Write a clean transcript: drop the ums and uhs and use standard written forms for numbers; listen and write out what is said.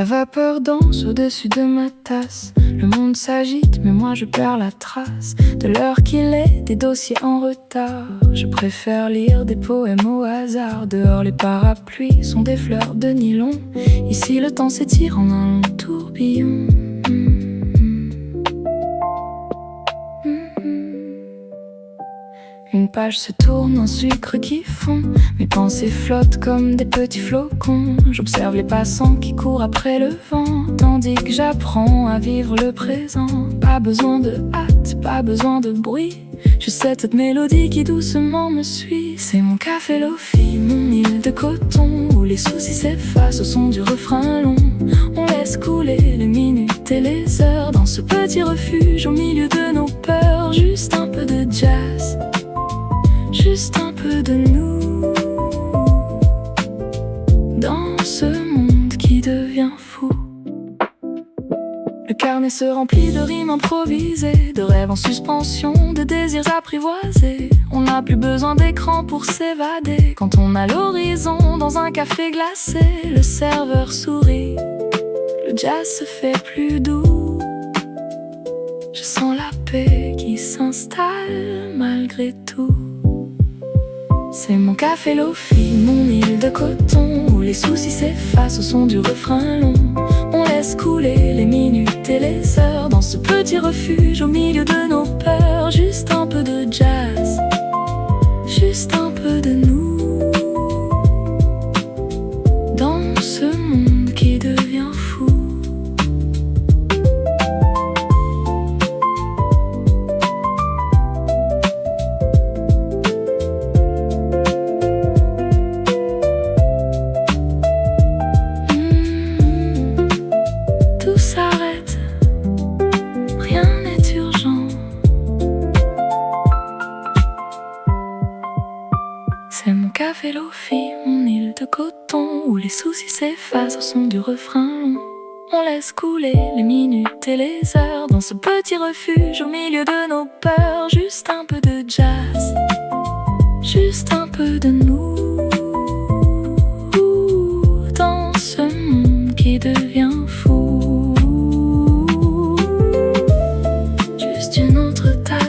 vapeur danse au-dessus de ma tasse. Le monde s'agite, mais moi je perds la trace de l'heure qu'il est, des dossiers en retard. Je préfère lire des poèmes au hasard. Dehors les parapluies sont des fleurs de nylon. Ici le temps s'étire en un long tourbillon. Une page se tourne en sucre qui fond. Mes pensées flottent comme des petits flocons. J'observe les passants qui courent après le vent, tandis que j'apprends à vivre le présent. Pas besoin de hâte, pas besoin de bruit. Je sais cette mélodie qui doucement me suit. C'est mon café Lofi, mon île de coton, où les soucis s'effacent au son du refrain long. On laisse couler les minutes et les heures dans ce petit refuge au milieu de nos peurs. Juste un peu de jazz, juste un peu de nous, dans ce monde qui devient fou. Le carnet se remplit de rimes improvisées, de rêves en suspension, de désirs apprivoisés. On n'a plus besoin d'écran pour s'évader. Quand on a l'horizon dans un café glacé, le serveur sourit, le jazz se fait plus doux. Je sens la paix qui s'installe malgré tout. C'est mon café Lofi, mon île de coton, où les soucis s'effacent au son du refrain long. On laisse couler les minutes et les heures dans ce petit refuge au milieu de nos peurs. Juste un peu de jazz, juste un peu de nous, dans ce monde qui devient fou. Tout s'arrête, rien n'est urgent. C'est mon café Lofi, mon île de coton, où les soucis s'effacent au son du refrain long. On laisse couler les minutes et les heures dans ce petit refuge au milieu de nos peurs. Juste un peu de jazz, juste un peu de nous, dans ce monde qui devient fou. Juste une autre tasse.